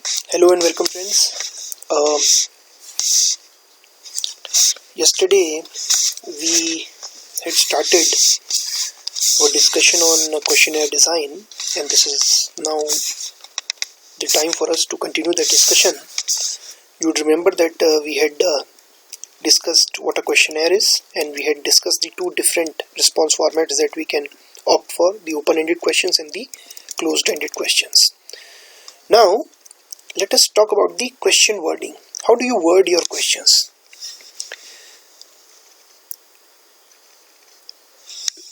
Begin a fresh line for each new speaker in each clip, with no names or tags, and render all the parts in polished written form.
Hello and welcome, friends. Yesterday we had started our discussion on questionnaire design, and this is now the time for us to continue the discussion. You would remember that we had discussed what a questionnaire is, and we had discussed the two different response formats that we can opt for, the open-ended questions and the closed-ended questions. Now let us talk about the question wording. How do you word your questions?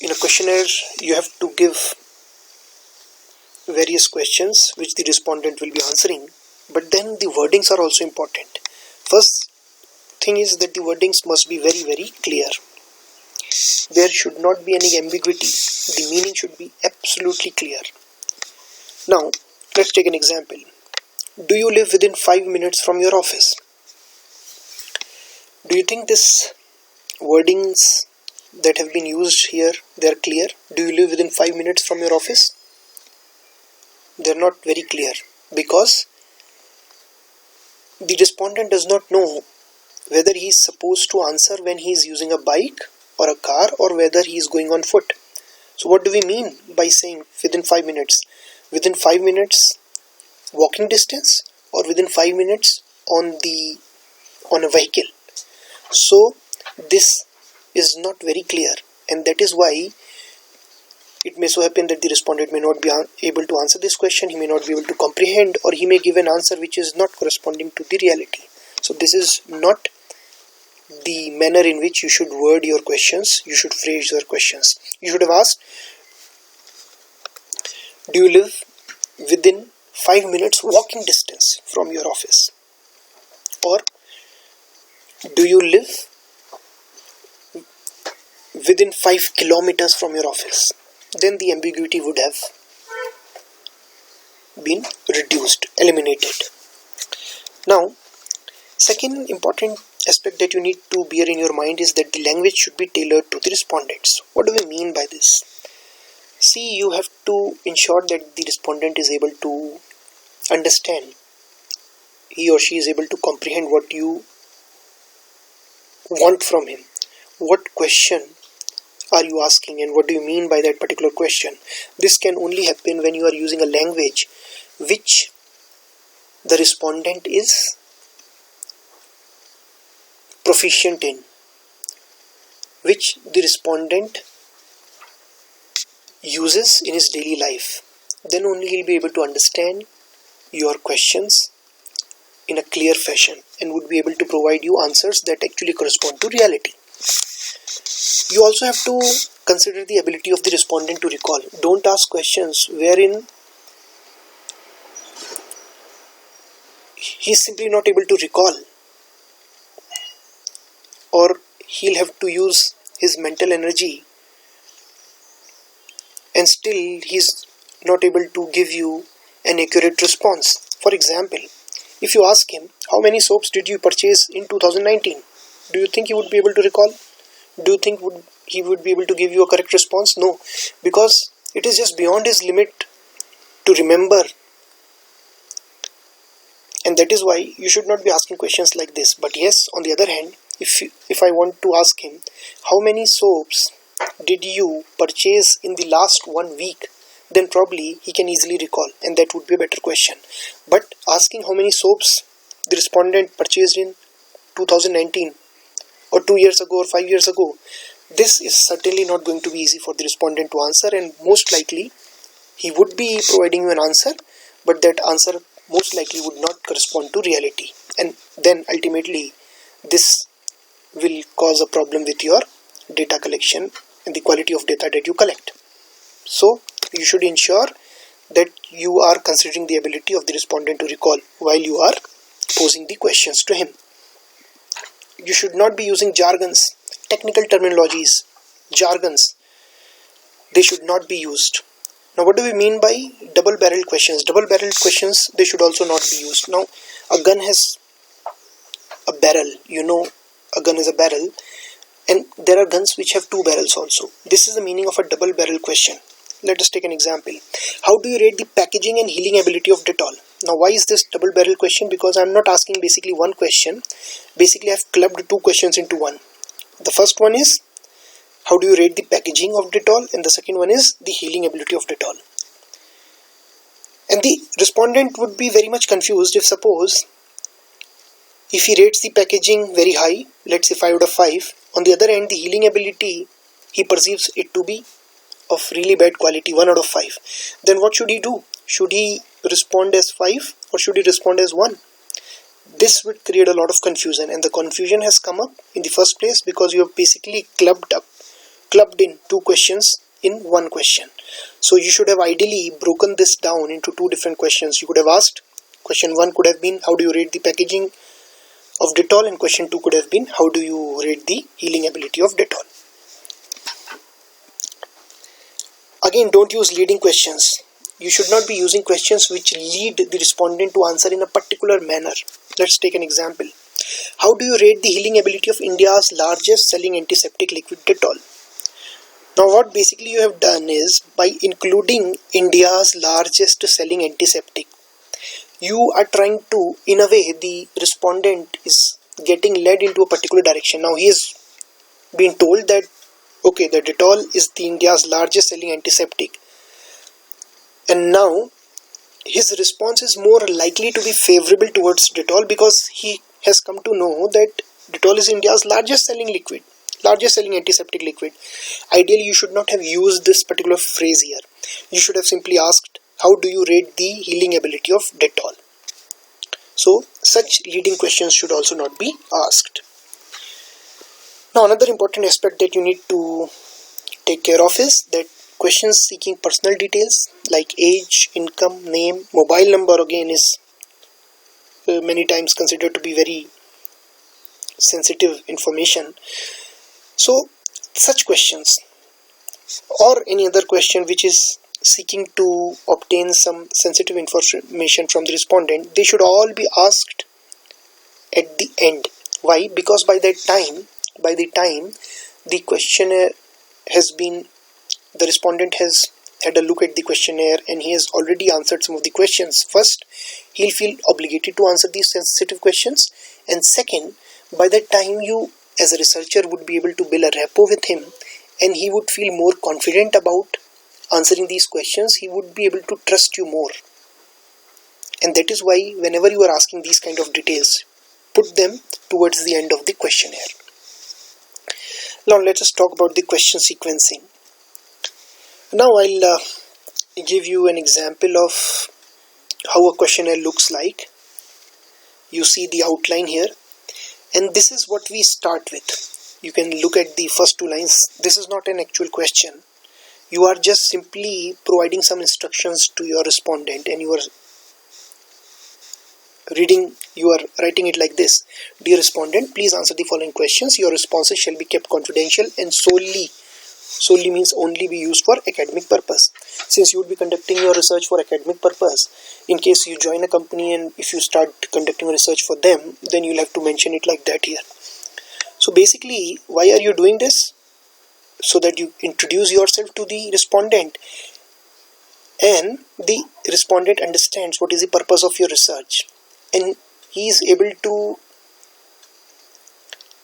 In a questionnaire, you have to give various questions which the respondent will be answering, but then the wordings are also important. First thing is that the wordings must be very, very clear. There should not be any ambiguity. The meaning should be absolutely clear. Now, let's take an example. Do you live within 5 minutes from your office? Do you think this wordings that have been used here, they are clear? Do you live within 5 minutes from your office? They are not very clear because the respondent does not know whether he is supposed to answer when he is using a bike or a car or whether he is going on foot. So what do we mean by saying within 5 minutes? Within 5 minutes walking distance or within 5 minutes on a vehicle? So this is not very clear, and that is why it may so happen that the respondent may not be able to answer this question, he may not be able to comprehend, or he may give an answer which is not corresponding to the reality. So this is not the manner in which you should word your questions, you should phrase your questions. You should have asked, do you live within 5 minutes walking distance from your office? Or do you live within 5 kilometers from your office? Then the ambiguity would have been reduced, eliminated. Now, second important aspect that you need to bear in your mind is that the language should be tailored to the respondents. What do we mean by this? See, you have to ensure that the respondent is able to understand, he or she is able to comprehend what you want from him. What question are you asking and what do you mean by that particular question? This can only happen when you are using a language which the respondent is proficient in, which the respondent uses in his daily life. Then only he'll be able to understand your questions in a clear fashion and would be able to provide you answers that actually correspond to reality. You also have to consider the ability of the respondent to recall. Don't ask questions wherein he is simply not able to recall, or he'll have to use his mental energy and still he's not able to give you an accurate response. For example, if you ask him, how many soaps did you purchase in 2019? Do you think he would be able to recall? Do you think he would be able to give you a correct response? No, because it is just beyond his limit to remember. And that is why you should not be asking questions like this. But yes, on the other hand, if I want to ask him, how many soaps did you purchase in the last 1 week? Then probably he can easily recall, and that would be a better question. But asking how many soaps the respondent purchased in 2019 or 2 years ago or 5 years ago, this is certainly not going to be easy for the respondent to answer, and most likely he would be providing you an answer, but that answer most likely would not correspond to reality, and then ultimately this will cause a problem with your data collection and the quality of data that you collect. So you should ensure that you are considering the ability of the respondent to recall while you are posing the questions to him. You should not be using jargons, technical terminologies, jargons. They should not be used. Now, what do we mean by double-barreled questions? Double-barreled questions, they should also not be used. Now, a gun has a barrel. You know, a gun is a barrel. And there are guns which have 2 barrels also. This is the meaning of a double-barrel question. let us take an example. How do you rate the packaging and healing ability of Dettol? Now why is this double barrel question? Because I'm not asking basically one question. Basically I've clubbed two questions into one. The first one is how do you rate the packaging of Dettol, and the second one is the healing ability of Dettol. And the respondent would be very much confused if suppose if he rates the packaging very high, let's say 5 out of 5, on the other hand the healing ability he perceives it to be of really bad quality, 1 out of 5. Then what should he do? Should he respond as 5 or should he respond as 1? This would create a lot of confusion, and the confusion has come up in the first place because you have basically clubbed in two questions in one question. So you should have ideally broken this down into two different questions. You could have asked, question 1 could have been how do you rate the packaging of Dettol, and question 2 could have been how do you rate the healing ability of Dettol. Again, don't use leading questions. You should not be using questions which lead the respondent to answer in a particular manner. Let's take an example. How do you rate the healing ability of India's largest selling antiseptic liquid, Dettol? Now what basically you have done is, by including India's largest selling antiseptic, you are trying to, in a way, the respondent is getting led into a particular direction. Now he is being told that okay, the Dettol is the India's largest selling antiseptic, and now his response is more likely to be favorable towards Dettol because he has come to know that Dettol is India's largest selling antiseptic liquid. Ideally you should not have used this particular phrase here. You should have simply asked how do you rate the healing ability of Dettol. So such leading questions should also not be asked. Now another important aspect that you need to take care of is that questions seeking personal details like age, income, name, mobile number again is many times considered to be very sensitive information. So such questions or any other question which is seeking to obtain some sensitive information from the respondent, they should all be asked at the end. Why? Because by the time the questionnaire has been, the respondent has had a look at the questionnaire and he has already answered some of the questions. First, he'll feel obligated to answer these sensitive questions, and second, by that time you as a researcher would be able to build a rapport with him and he would feel more confident about answering these questions. He would be able to trust you more, and that is why whenever you are asking these kind of details, put them towards the end of the questionnaire. Now let us talk about the question sequencing. Now I'll give you an example of how a questionnaire looks like. You see the outline here, and this is what we start with. You can look at the first two lines. This is not an actual question. You are just simply providing some instructions to your respondent, and you are writing it like this: dear respondent, please answer the following questions. Your responses shall be kept confidential and solely means only be used for academic purpose. Since you would be conducting your research for academic purpose, in case you join a company and if you start conducting research for them, then you'll have to mention it like that here. So basically, why are you doing this? So that you introduce yourself to the respondent and the respondent understands what is the purpose of your research, and he is able to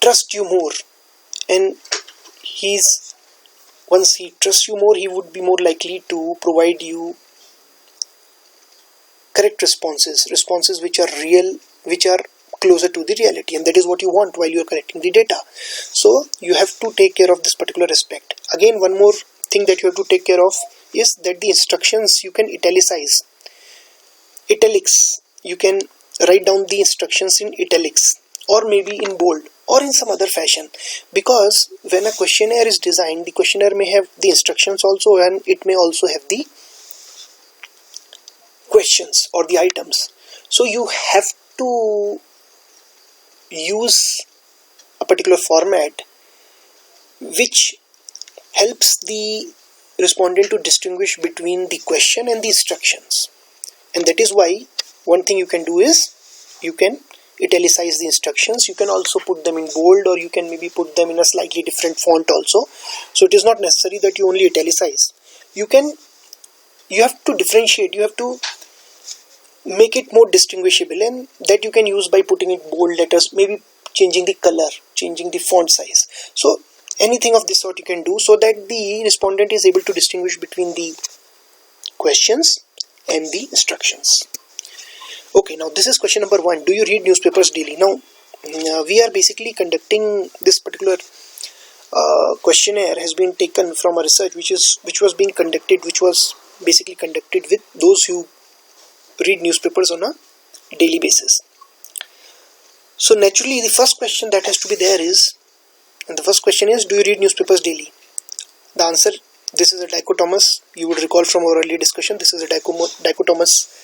trust you more, and once he trusts you more, he would be more likely to provide you correct responses which are real, which are closer to the reality, and that is what you want while you are collecting the data. So you have to take care of this particular aspect. Again, one more thing that you have to take care of is that the instructions you can italicize. Italics, you can write down the instructions in italics or maybe in bold or in some other fashion, because when a questionnaire is designed, the questionnaire may have the instructions also, and it may also have the questions or the items. So you have to use a particular format which helps the respondent to distinguish between the question and the instructions. And that is why one thing you can do is you can italicize the instructions. You can also put them in bold, or you can maybe put them in a slightly different font also. So it is not necessary that you only italicize. You can you have to differentiate, you have to make it more distinguishable, and that you can use by putting it bold letters, maybe changing the color, changing the font size. So anything of this sort you can do, so that the respondent is able to distinguish between the questions and the instructions. Okay, now this is question number 1. Do you read newspapers daily? Now we are basically conducting this particular questionnaire has been taken from a research which was basically conducted with those who read newspapers on a daily basis. So naturally the first question that has to be there is, and the first question is, do you read newspapers daily? The answer, this is a dichotomous, you would recall from our earlier discussion, this is a dichotomous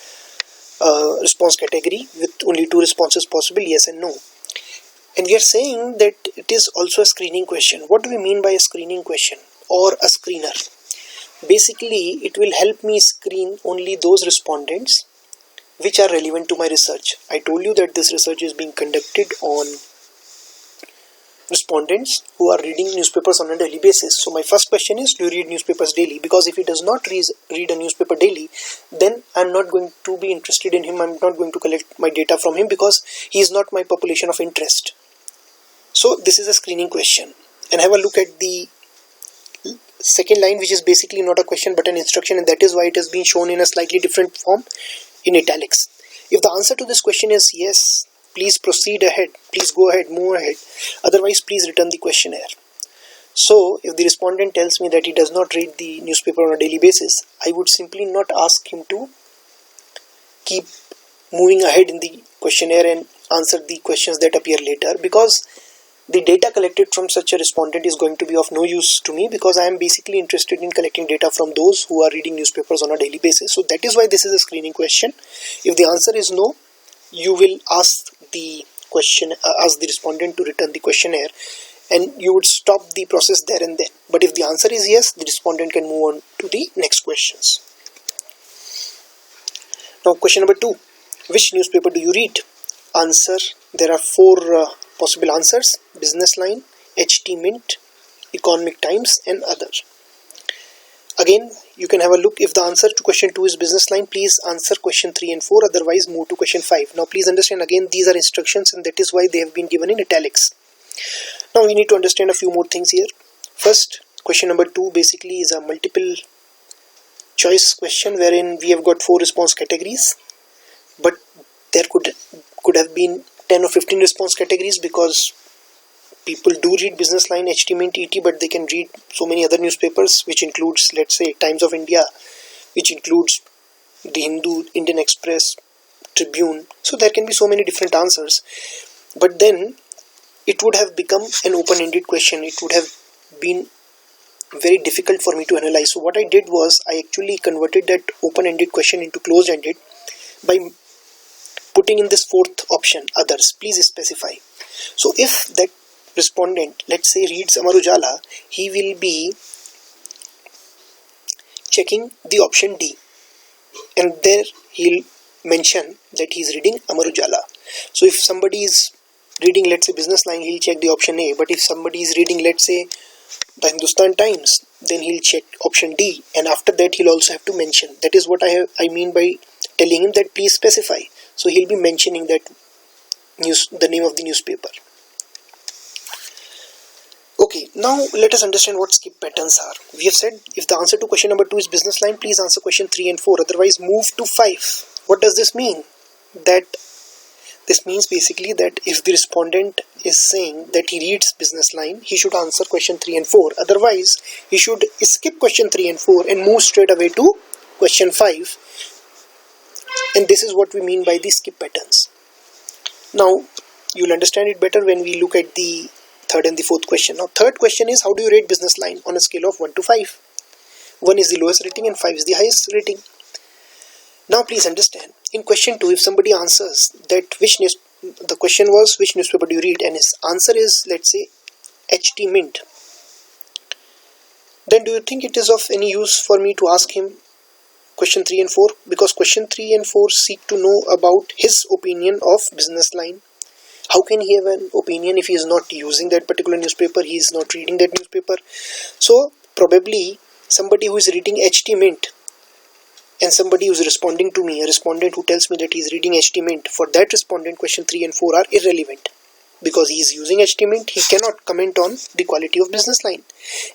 response category with only 2 responses possible, yes and no. And we are saying that it is also a screening question. What do we mean by a screening question or a screener? Basically, it will help me screen only those respondents which are relevant to my research. I told you that this research is being conducted on respondents who are reading newspapers on a daily basis. So my first question is, do you read newspapers daily? Because if he does not read a newspaper daily, then I'm not going to be interested in him. I'm not going to collect my data from him because he is not my population of interest. So this is a screening question. And have a look at the second line, which is basically not a question but an instruction, and that is why it has been shown in a slightly different form in italics. If the answer to this question is yes, please proceed ahead, please go ahead, move ahead. Otherwise, please return the questionnaire. So if the respondent tells me that he does not read the newspaper on a daily basis, I would simply not ask him to keep moving ahead in the questionnaire and answer the questions that appear later, because the data collected from such a respondent is going to be of no use to me, because I am basically interested in collecting data from those who are reading newspapers on a daily basis. So that is why this is a screening question. If the answer is no, you will ask the respondent to return the questionnaire, and you would stop the process there and then. But if the answer is yes, the respondent can move on to the next questions. Now question number 2. Which newspaper do you read? Answer, there are 4 possible answers: Business Line, HT Mint, Economic Times and others. Again, you can have a look. If the answer to question 2 is Business Line, please answer question 3 and 4, otherwise move to question 5. Now please understand, again, these are instructions and that is why they have been given in italics. Now we need to understand a few more things here. First, question number 2 basically is a multiple choice question wherein we have got 4 response categories, but there could have been 10 or 15 response categories, because people do read Business Line, HT Mint, ET, but they can read so many other newspapers, which includes, let's say, Times of India, which includes the Hindu, Indian Express, Tribune. So there can be so many different answers, but then it would have become an open-ended question. It would have been very difficult for me to analyze. So what I did was I actually converted that open-ended question into closed-ended by putting in this 4th option, others. Please specify. So if that respondent, let's say, reads Amar Ujala, he will be checking the option D, and there he'll mention that he's reading Amar Ujala. So if somebody is reading, let's say, Business Line, he'll check the option A, but if somebody is reading, let's say, the Hindustan Times, then he'll check option D, and after that he'll also have to mention. That is what I mean by telling him that please specify. So he'll be mentioning that the name of the newspaper. Okay, now let us understand what skip patterns are. We have said if the answer to question number 2 is Business Line, please answer question 3 and 4, otherwise move to 5. What does this mean? This means basically that if the respondent is saying that he reads Business Line, he should answer question 3 and 4. Otherwise, he should skip question 3 and 4 and move straight away to question 5. And this is what we mean by the skip patterns. Now, you'll understand it better when we look at the 3rd and the 4th question. Now, 3rd question is, how do you rate Business Line on a scale of 1 to 5? 1 is the lowest rating and 5 is the highest rating. Now, please understand, in question 2, if somebody answers that the question was, which newspaper do you read? And his answer is, let's say, HT Mint. Then do you think it is of any use for me to ask him question 3 and 4? Because question 3 and 4 seek to know about his opinion of Business Line. How can he have an opinion if he is not using that particular newspaper, he is not reading that newspaper? So probably somebody who is reading HT Mint and somebody who's responding to me, a respondent who tells me that he's reading HTML, for that respondent question 3 and 4 are irrelevant. Because he is using HTML, he cannot comment on the quality of business line.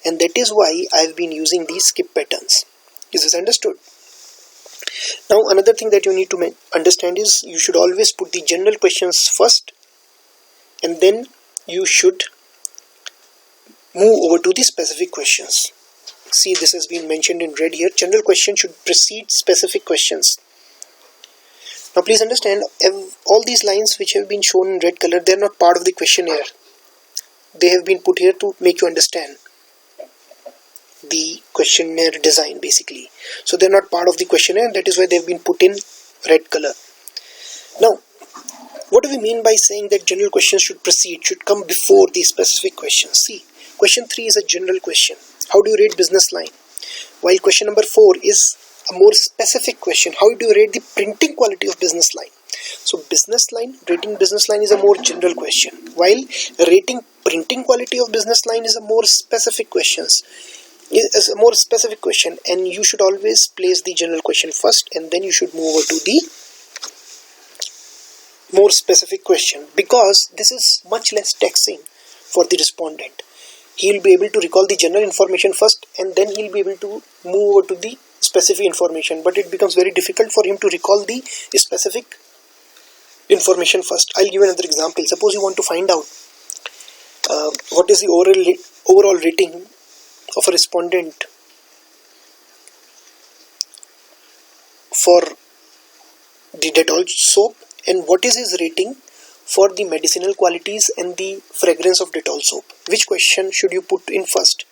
And that is why I have been using these skip patterns. Is this understood? Now another thing that you need to understand is you should always put the general questions first, and then you should move over to the specific questions. See, this has been mentioned in red here. General question should precede specific questions. Now please understand, all these lines which have been shown in red color, they are not part of the questionnaire. They have been put here to make you understand the questionnaire design basically. So they are not part of the questionnaire, and that is why they have been put in red color. Now, what do we mean by saying that general questions should precede, should come before the specific questions? See, question 3 is a general question. How do you rate business line? While question number 4 is a more specific question. How do you rate the printing quality of business line? So rating business line is a more general question, while rating printing quality of business line is a more specific question. And you should always place the general question first, and then you should move over to the more specific question, because this is much less taxing for the respondent. He will be able to recall the general information first, and then he will be able to move over to the specific information, but it becomes very difficult for him to recall the specific information first. I'll give you another example. Suppose you want to find out what is the overall rating of a respondent for the Dettol soap, and what is his rating for the medicinal qualities and the fragrance of Dettol soap. Which question should you put in first?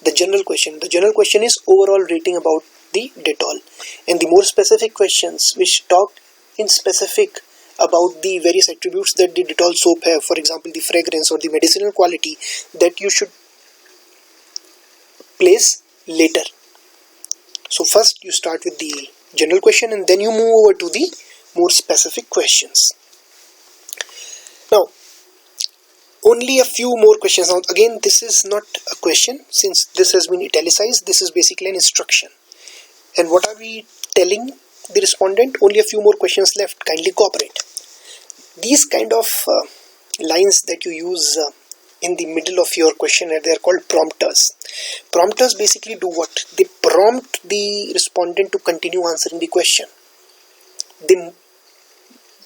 The general question. The general question is overall rating about the Dettol, and the more specific questions which talk in specific about the various attributes that the Dettol soap have, for example the fragrance or the medicinal quality, that you should place later. So first you start with the general question, and then you move over to the more specific questions. Now only a few more questions. Now again, this is not a question, since this has been italicized. This is basically an instruction. And what are we telling the respondent? Only a few more questions left, kindly cooperate. These kind of lines that you use in the middle of your questionnaire, they are called prompters. Prompters basically do what? They prompt the respondent to continue answering the question. They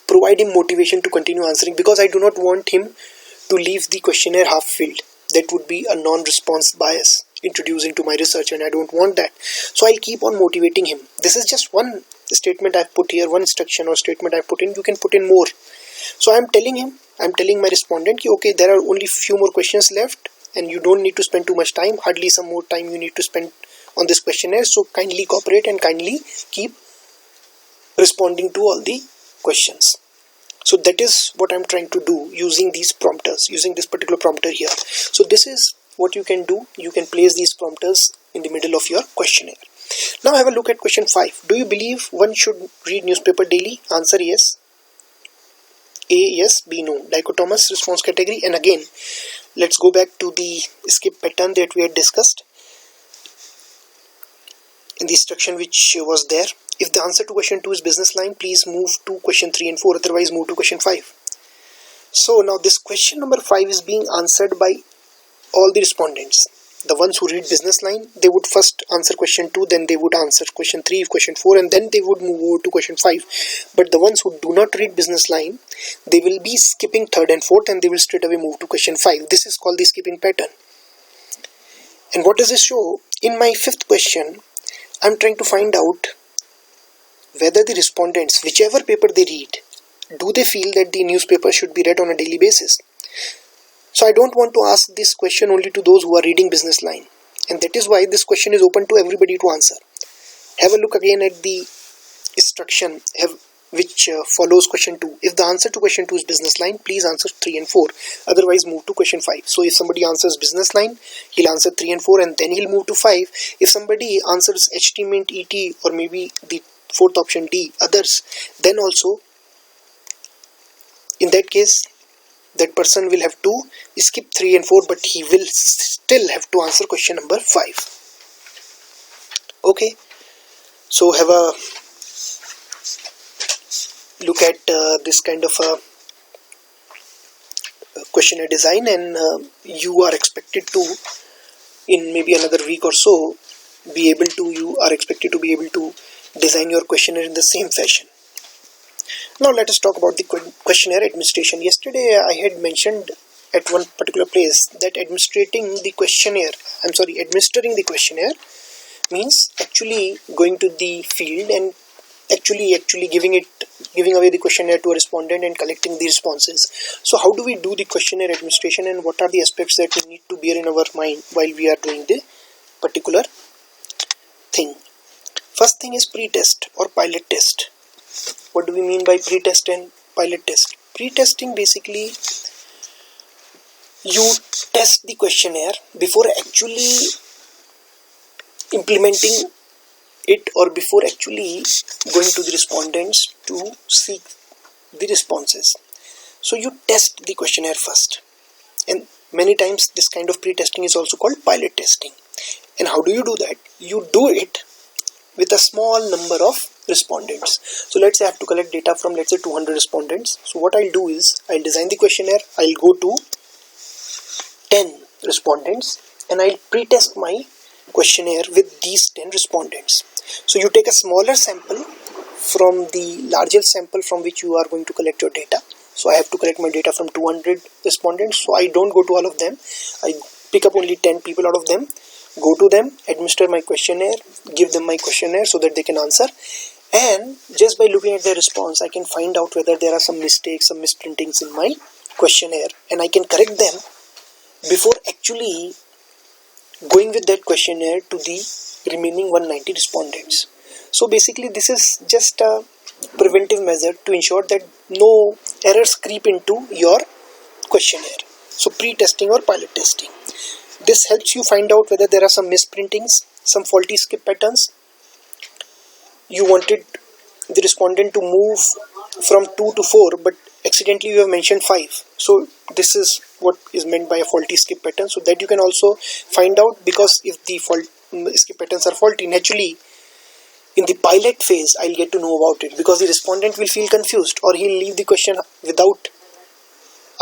provide him motivation to continue answering, because I do not want him to leave the questionnaire half filled. That would be a non-response bias introduced into my research, and I don't want that. So I'll keep on motivating him. This is just one statement I've put here, one instruction or statement I've put in. You can put in more. So I'm telling my respondent, okay, there are only few more questions left, and you don't need to spend too much time. Hardly some more time you need to spend on this questionnaire. So kindly cooperate and kindly keep responding to all the questions. So that is what I'm trying to do using these prompters, using this particular prompter here. So this is what you can do. You can place these prompters in the middle of your questionnaire. Now have a look at question 5. Do you believe one should read newspaper daily? Answer yes. A yes, B no. Dichotomous response category. And again, let's go back to the skip pattern that we had discussed in the instruction which was there. If the answer to question 2 is business line, please move to question 3 and 4, otherwise move to question 5. So now this question number 5 is being answered by all the respondents. The ones who read business line, they would first answer question 2, then they would answer question 3, question 4, and then they would move over to question 5. But the ones who do not read business line, they will be skipping 3rd and 4th, and they will straight away move to question 5. This is called the skipping pattern. And what does this show? In my 5th question, I'm trying to find out whether the respondents, whichever paper they read, do they feel that the newspaper should be read on a daily basis? So I don't want to ask this question only to those who are reading business line, and that is why this question is open to everybody to answer. Have a look again at the instruction which follows question 2. If the answer to question 2 is business line, please answer 3 and 4, otherwise move to question 5. So if somebody answers business line, he'll answer 3 and 4, and then he'll move to 5. If somebody answers HTML, ET, or maybe the 4th option D, others, then also in that case that person will have to skip 3 and 4, but he will still have to answer question number 5. Okay, So have a look at this kind of a questionnaire design, and you are expected to, in maybe another week or so, you are expected to be able to design your questionnaire in the same fashion. Now let us talk about the questionnaire administration. Yesterday I had mentioned at one particular place that administering the questionnaire means actually going to the field and actually giving away the questionnaire to a respondent and collecting the responses. So how do we do the questionnaire administration, and what are the aspects that we need to bear in our mind while we are doing the particular thing? First thing is pre-test or pilot test. What do we mean by pre-test and pilot test? Pre-testing, basically you test the questionnaire before actually implementing it, or before actually going to the respondents to seek the responses. So you test the questionnaire first, and many times this kind of pre-testing is also called pilot testing. And how do you do that? You do it with a small number of respondents. So let's say I have to collect data from, let's say, 200 respondents. So what I'll do is I'll design the questionnaire, I'll go to 10 respondents, and I'll pre-test my questionnaire with these 10 respondents. So you take a smaller sample from the larger sample from which you are going to collect your data. So I have to collect my data from 200 respondents, so I don't go to all of them. I pick up only 10 people out of them, go to them, administer my questionnaire, give them my questionnaire so that they can answer, and just by looking at their response I can find out whether there are some mistakes, some misprintings in my questionnaire, and I can correct them before actually going with that questionnaire to the remaining 190 respondents. So basically this is just a preventive measure to ensure that no errors creep into your questionnaire. So pre-testing or pilot testing. This helps you find out whether there are some misprintings, some faulty skip patterns. You wanted the respondent to move from 2 to 4, but accidentally you have mentioned 5. So this is what is meant by a faulty skip pattern. So that you can also find out, because if the skip patterns are faulty, naturally in the pilot phase I'll get to know about it, because the respondent will feel confused or he'll leave the question without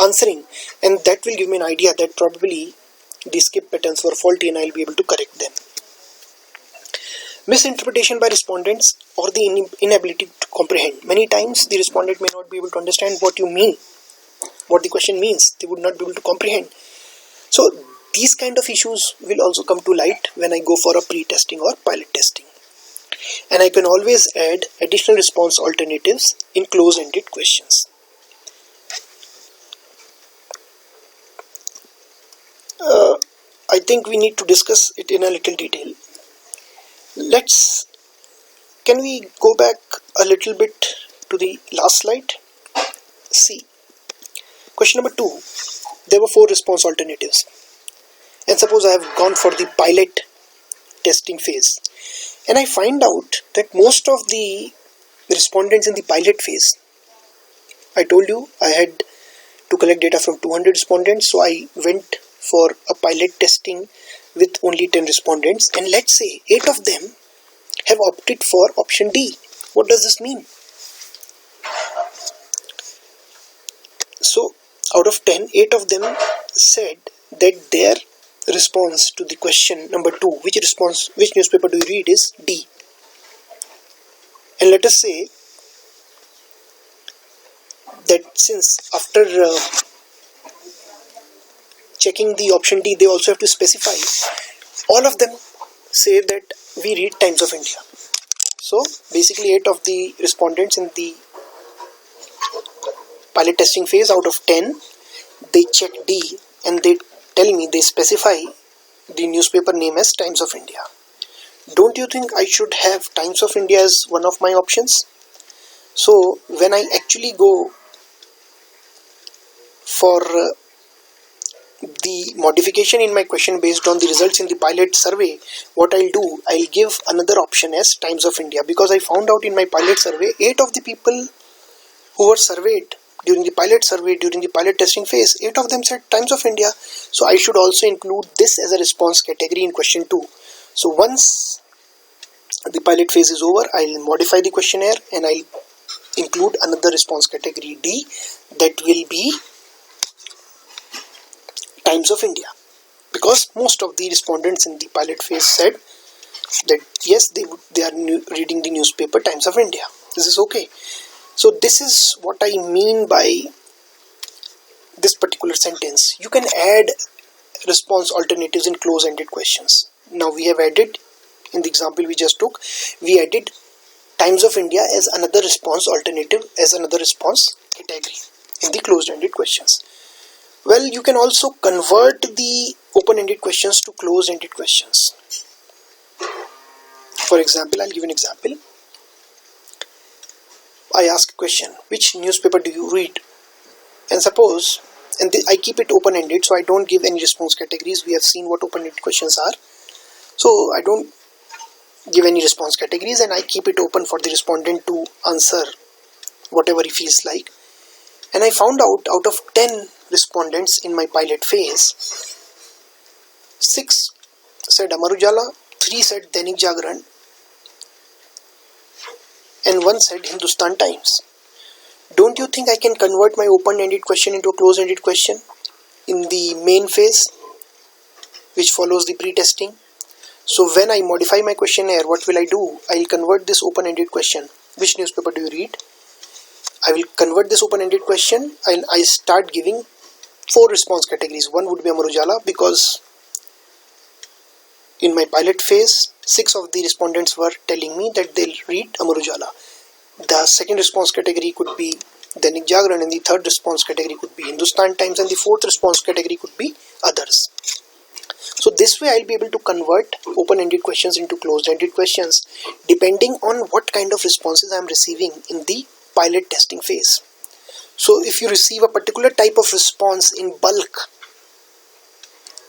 answering, and that will give me an idea that probably the skip patterns were faulty and I'll be able to correct them. Misinterpretation by respondents or the inability to comprehend. Many times the respondent may not be able to understand what you mean, what the question means. They would not be able to comprehend. So these kind of issues will also come to light when I go for a pre-testing or pilot testing. And I can always add additional response alternatives in close-ended questions. I think we need to discuss it in a little detail. Can we go back a little bit to the last slide? See, question number 2, there were 4 response alternatives, and suppose I have gone for the pilot testing phase, and I find out that most of the respondents in the pilot phase, I told you I had to collect data from 200 respondents, so I went for a pilot testing with only 10 respondents, and let's say 8 of them have opted for option D. What does this mean? So out of 10, 8 of them said that their response to the question number 2, which newspaper do you read, is D. And let us say that since after checking the option D, they also have to specify, all of them say that we read Times of India. So basically 8 of the respondents in the pilot testing phase out of 10, they check D and they tell me, they specify the newspaper name as Times of India. Don't you think I should have Times of India as one of my options? So when I actually go for the modification in my question based on the results in the pilot survey, what I'll do, I'll give another option as Times of India, because I found out in my pilot survey 8 of the people who were surveyed during the pilot testing phase, 8 of them said Times of India. So I should also include this as a response category in question 2. So once the pilot phase is over, I'll modify the questionnaire and I'll include another response category D, that will be Times of India, because most of the respondents in the pilot phase said that yes, they are reading the newspaper Times of India. This is okay. So this is what I mean by this particular sentence. You can add response alternatives in close-ended questions. Now we have added, in the example we just took, we added Times of India as another response alternative, as another response category in the closed-ended questions. Well, you can also convert the open-ended questions to closed-ended questions. For example, I'll give an example. I ask a question, which newspaper do you read? And suppose, I keep it open-ended, so I don't give any response categories. We have seen what open-ended questions are. So I don't give any response categories and I keep it open for the respondent to answer whatever he feels like. And I found out of 10 respondents in my pilot phase, 6 said Amar Ujala, 3 said Dainik Jagran, and 1 said Hindustan Times. Don't you think I can convert my open-ended question into a closed-ended question in the main phase, which follows the pre-testing? So when I modify my questionnaire, what will I do? I will convert this open-ended question. Which newspaper do you read? I will convert this open-ended question and I start giving 4 response categories. One would be Amar Ujala, because in my pilot phase, 6 of the respondents were telling me that they'll read Amar Ujala. The second response category could be Dainik Jagran, and the third response category could be Hindustan Times, and the fourth response category could be others. So this way I'll be able to convert open-ended questions into closed-ended questions depending on what kind of responses I'm receiving in the pilot testing phase. So if you receive a particular type of response in bulk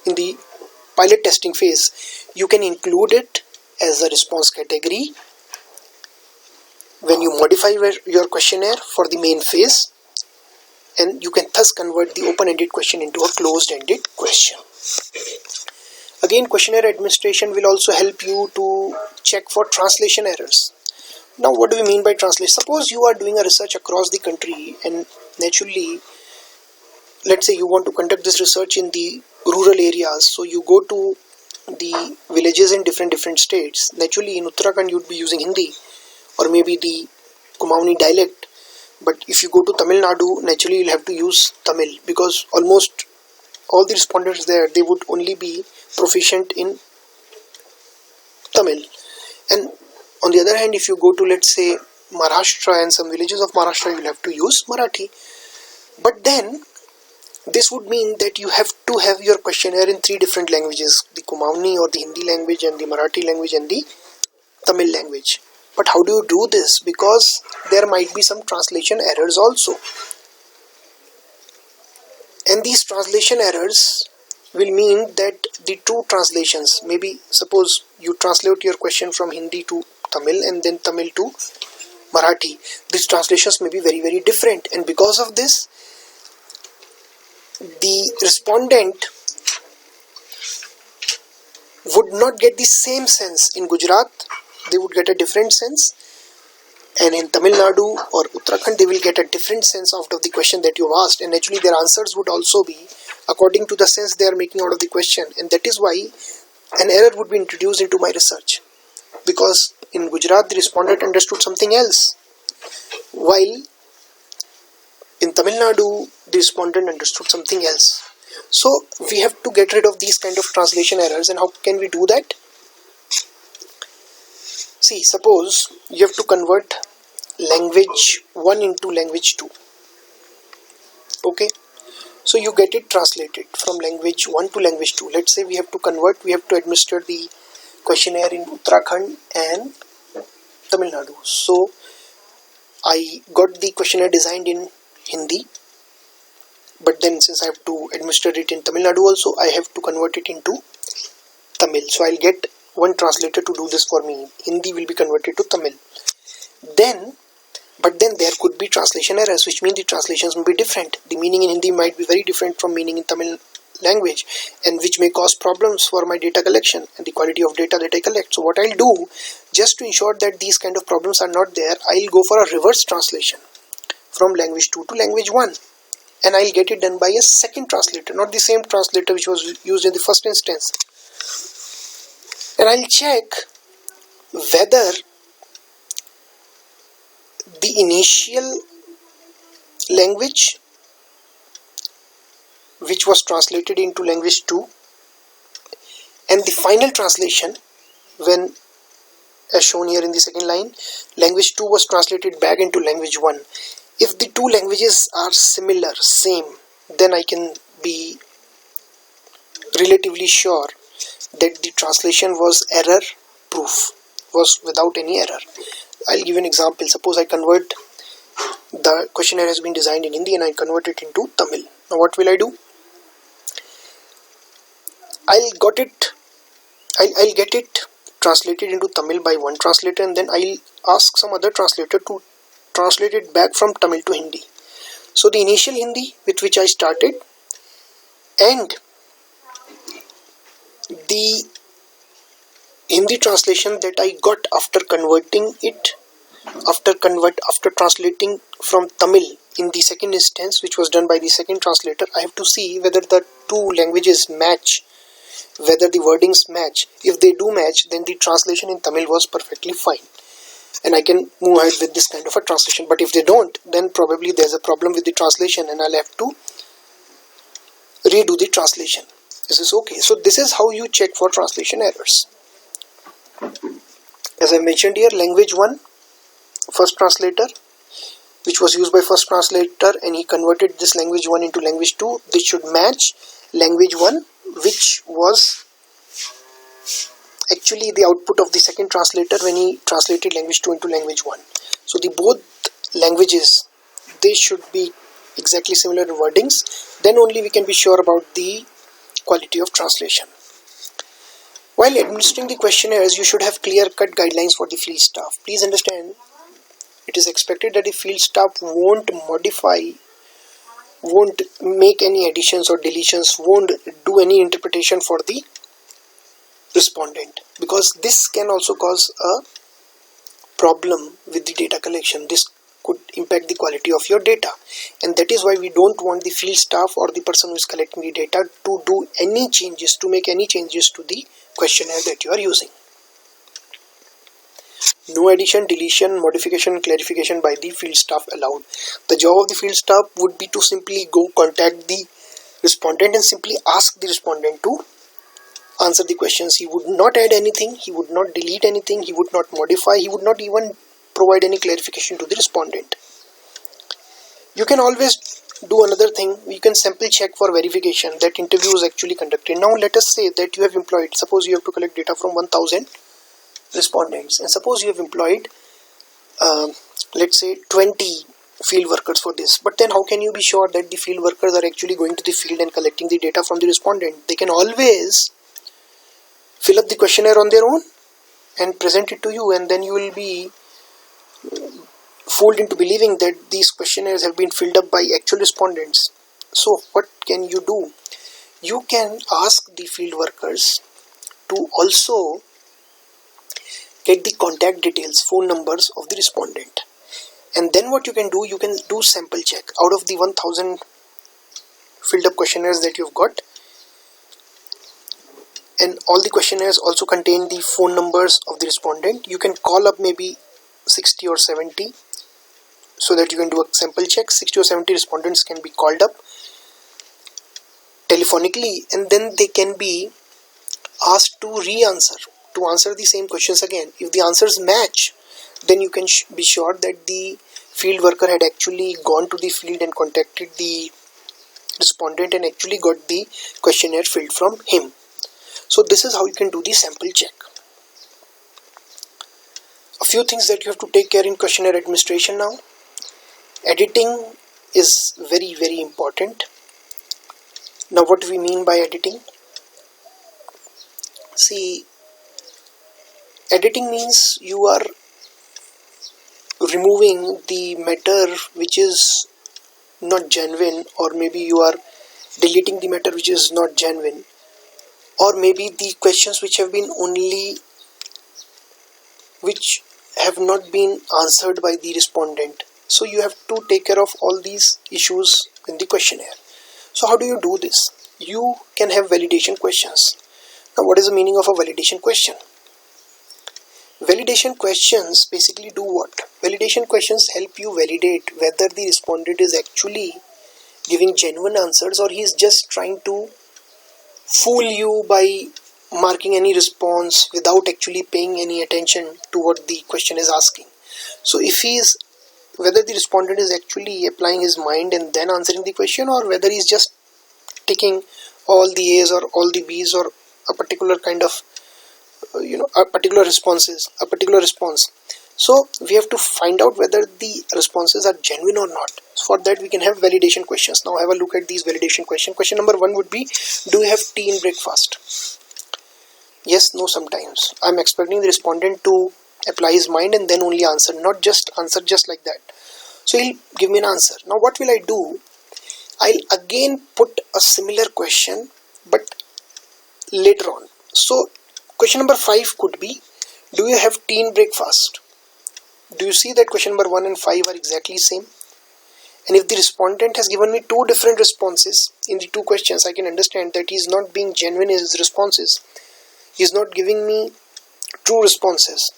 in the pilot testing phase, you can include it as a response category when you modify your questionnaire for the main phase, and you can thus convert the open-ended question into a closed-ended question. Again, questionnaire administration will also help you to check for translation errors. Now, what do we mean by translation? Suppose you are doing a research across the country, and naturally, let's say you want to conduct this research in the rural areas, so you go to the villages in different states. Naturally, in Uttarakhand, you'd be using Hindi or maybe the Kumaoni dialect. But if you go to Tamil Nadu, naturally you'll have to use Tamil, because almost all the respondents there, they would only be proficient in Tamil. And on the other hand, if you go to, let's say, Maharashtra and some villages of Maharashtra, you'll have to use Marathi. But then this would mean that you have to have your questionnaire in 3 different languages: the Kumaoni or the Hindi language, and the Marathi language, and the Tamil language. But how do you do this? Because there might be some translation errors also. And these translation errors will mean that the two translations, maybe suppose you translate your question from Hindi to Tamil and then Tamil to Marathi, these translations may be very, very different. And because of this, the respondent would not get the same sense. In Gujarat, they would get a different sense, and in Tamil Nadu or Uttarakhand, they will get a different sense out of the question that you have asked, and actually their answers would also be according to the sense they are making out of the question. And that is why an error would be introduced into my research, because in Gujarat the respondent understood something else, while in Tamil Nadu the respondent understood something else. So we have to get rid of these kind of translation errors. And how can we do that? See, suppose you have to convert language 1 into language 2. Okay, so you get it translated from language 1 to language 2. Let's say we have to administer the questionnaire in Uttarakhand and Tamil Nadu. So I got the questionnaire designed in Hindi, but then since I have to administer it in Tamil Nadu also, I have to convert it into Tamil. So I'll get one translator to do this for me. Hindi will be converted to Tamil. But then there could be translation errors, which mean the translations will be different. The meaning in Hindi might be very different from meaning in Tamil language, and which may cause problems for my data collection and the quality of data that I collect. So what I'll do, just to ensure that these kind of problems are not there, I'll go for a reverse translation from language 2 to language 1, and I'll get it done by a second translator, not the same translator which was used in the first instance. And I'll check whether the initial language which was translated into language 2 and the final translation, when as shown here in the second line, language 2 was translated back into language 1. If the two languages are similar, same, then I can be relatively sure that the translation was error proof, was without any error. I'll give an example. Suppose I convert, the questionnaire has been designed in Hindi and I convert it into Tamil. Now what will I do? I'll get it translated into Tamil by one translator, and then I'll ask some other translator to translate it back from Tamil to Hindi. So the initial Hindi with which I started and the Hindi translation that I got after converting it, after translating from Tamil in the second instance, which was done by the second translator, I have to see whether the two languages match, whether the wordings match. If they do match, then the translation in Tamil was perfectly fine, and I can move ahead with this kind of a translation. But if they don't, then probably there's a problem with the translation and I'll have to redo the translation. This is okay. So this is how you check for translation errors. As I mentioned here, language 1, first translator, which was used by first translator, and he converted this language 1 into language 2. This should match language 1, which was actually the output of the second translator when he translated language 2 into language 1. So the both languages, they should be exactly similar in wordings. Then only we can be sure about the quality of translation. While administering the questionnaires, you should have clear-cut guidelines for the field staff. Please understand, it is expected that the field staff won't modify, won't make any additions or deletions, won't do any interpretation for the respondent, because this can also cause a problem with the data collection. This could impact the quality of your data, and that is why we don't want the field staff or the person who is collecting the data to do any changes, to make any changes to the questionnaire that you are using. No addition, deletion, modification, clarification by the field staff allowed. The job of the field staff would be to simply go contact the respondent and simply ask the respondent to answer the questions. He would not add anything, he would not delete anything, he would not modify, he would not even provide any clarification to the respondent. You can always do another thing. You can sample check for verification that interview is actually conducted. Now let us say that you have employed, suppose you have to collect data from 1000 respondents, and suppose you have employed let's say 20 field workers for this. But then how can you be sure that the field workers are actually going to the field and collecting the data from the respondent? They can always fill up the questionnaire on their own and present it to you, and then you will be fooled into believing that these questionnaires have been filled up by actual respondents. So what can you do? You can ask the field workers to also get the contact details, phone numbers of the respondent, and then what you can do sample check. Out of the 1000 filled up questionnaires that you've got, and all the questionnaires also contain the phone numbers of the respondent, you can call up maybe 60 or 70 so that you can do a sample check. 60 or 70 respondents can be called up telephonically, and then they can be asked to answer the same questions again. If the answers match, then you can be sure that the field worker had actually gone to the field and contacted the respondent and actually got the questionnaire filled from him. So this is how you can do the sample check. A few things that you have to take care in questionnaire administration now. Editing is very, very important. Now what do we mean by editing? See, editing means you are removing the matter which is not genuine, or maybe you are deleting the matter which is not genuine, or maybe the questions which have not been answered by the respondent. So you have to take care of all these issues in the questionnaire. So how do you do this? You can have validation questions. Now what is the meaning of a validation question? Validation questions basically do what? Validation questions help you validate whether the respondent is actually giving genuine answers, or he is just trying to fool you by marking any response without actually paying any attention to what the question is asking. So whether the respondent is actually applying his mind and then answering the question, or whether he's just ticking all the A's or all the B's, or a particular kind of a particular response. So we have to find out whether the responses are genuine or not. For that we can have validation questions. Now have a look at these validation questions. Question number 1 would be, do you have tea in breakfast? Yes, no, sometimes. I'm expecting the respondent to apply his mind and then only answer, not just answer just like that. So he'll give me an answer. Now what will I do? I'll again put a similar question but later on. So question number 5 could be, do you have tea in breakfast? Do you see that question number 1 and 5 are exactly same? And if the respondent has given me 2 different responses in the 2 questions, I can understand that he is not being genuine in his responses. He is not giving me true responses.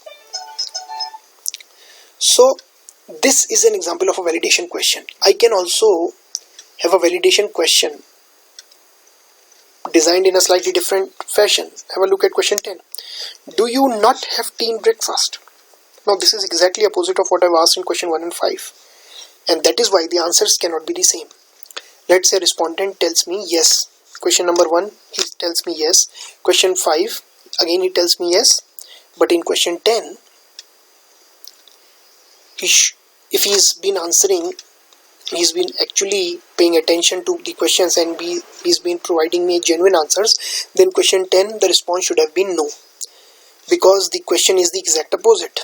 So this is an example of a validation question. I can also have a validation question designed in a slightly different fashion. Have a look at question 10. Do you not have tea in breakfast? Now this is exactly opposite of what I've asked in question 1 and 5. And that is why the answers cannot be the same. Let's say respondent tells me yes. Question number 1, he tells me yes. Question 5, again he tells me yes. But in question 10, if he's been answering, he's been actually paying attention to the questions and he's been providing me genuine answers, then question 10 the response should have been no, because the question is the exact opposite.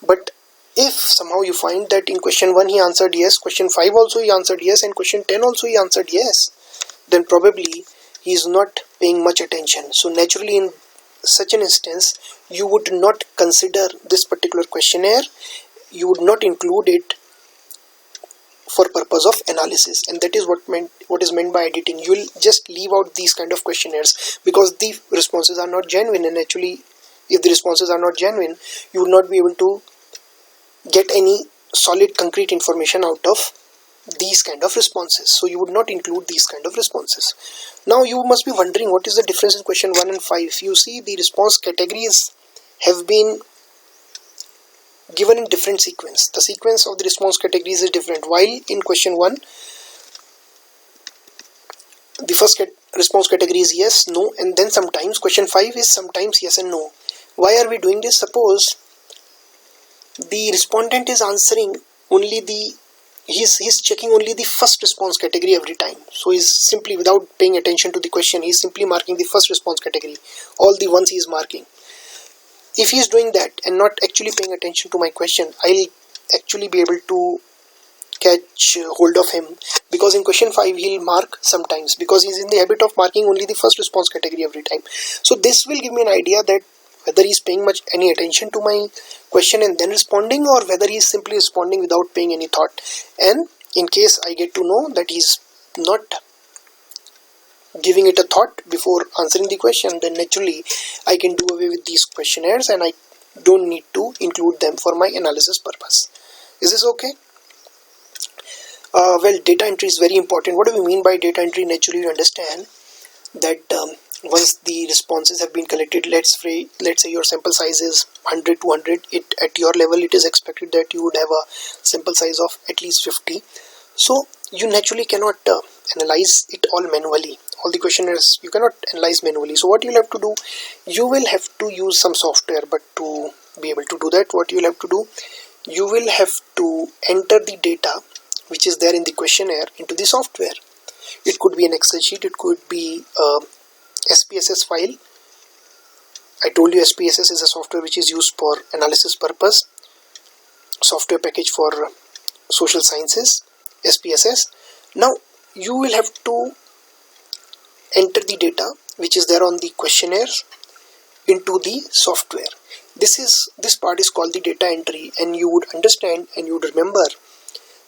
But if somehow you find that in question 1 he answered yes, question 5 also he answered yes, and question 10 also he answered yes, then probably he is not paying much attention. So naturally in such an instance you would not consider this particular questionnaire, you would not include it for purpose of analysis. And that is what is meant by editing. You will just leave out these kind of questionnaires because the responses are not genuine, and actually if the responses are not genuine, you will not be able to get any solid concrete information out of these kind of responses. So you would not include these kind of responses. Now you must be wondering, what is the difference in question 1 and 5? You see, the response categories have been given in different sequence. The sequence of the response categories is different. While in question 1 the first response category is yes, no, and then sometimes. Question 5 is sometimes yes and no. Why are we doing this? Suppose the respondent is answering only he's checking only the first response category every time. So he's simply, without paying attention to the question, he's simply marking the first response category, all the ones he is marking. If he is doing that and not actually paying attention to my question, I'll actually be able to catch hold of him, because in question 5 he'll mark sometimes, because he's in the habit of marking only the first response category every time. So this will give me an idea that whether he's paying any attention to my question and then responding, or whether he's simply responding without paying any thought. And in case I get to know that he's not giving it a thought before answering the question, then naturally I can do away with these questionnaires and I don't need to include them for my analysis purpose. Is this okay? Well, data entry is very important. What do we mean by data entry? Naturally, you understand that once the responses have been collected, let's say your sample size is 100 to 100, at your level it is expected that you would have a sample size of at least 50. So you naturally cannot analyze it all manually. All the questionnaires you cannot analyze manually. So what you'll have to do, you will have to use some software. But to be able to do that, what you'll have to do, you will have to enter the data which is there in the questionnaire into the software. It could be an Excel sheet, it could be a SPSS file. I told you SPSS is a software which is used for analysis purpose. Software package for social sciences, SPSS. Now you will have to enter the data which is there on the questionnaire into the software. This part is called the data entry, and you would understand and you would remember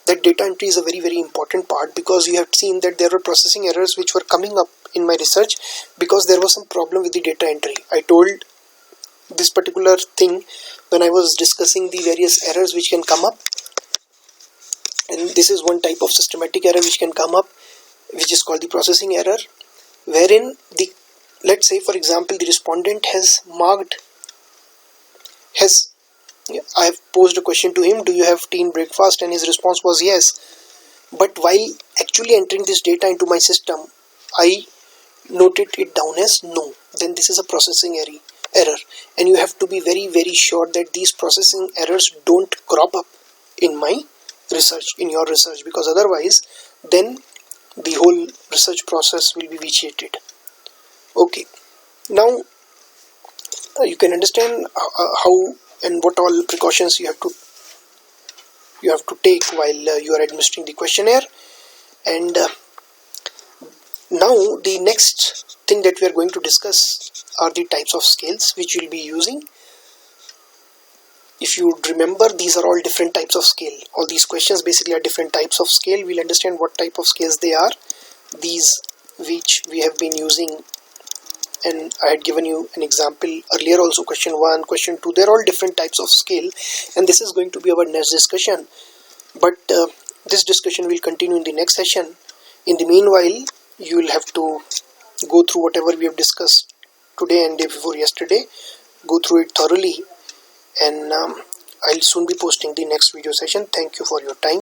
that data entry is a very important part, because you have seen that there were processing errors which were coming up in my research because there was some problem with the data entry. I told this particular thing when I was discussing the various errors which can come up, and this is one type of systematic error which can come up, which is called the processing error, wherein let's say for example the respondent I have posed a question to him, do you have tea and breakfast, and his response was yes, but while actually entering this data into my system I noted it down as no. Then this is a processing error, and you have to be very sure that these processing errors don't crop up in my research, in your research, because otherwise then the whole research process will be vitiated. Okay, now you can understand how and what all precautions you have to take while you are administering the questionnaire. And now the next thing that we are going to discuss are the types of scales which we will be using. If you remember, these are all different types of scale. All these questions basically are different types of scale. We'll understand what type of scales they are. These which we have been using, and I had given you an example earlier also, question 1, question 2, they're all different types of scale, and this is going to be our next discussion. But this discussion will continue in the next session. In the meanwhile, you will have to go through whatever we have discussed today and day before yesterday, go through it thoroughly, and I'll soon be posting the next video session. Thank you for your time.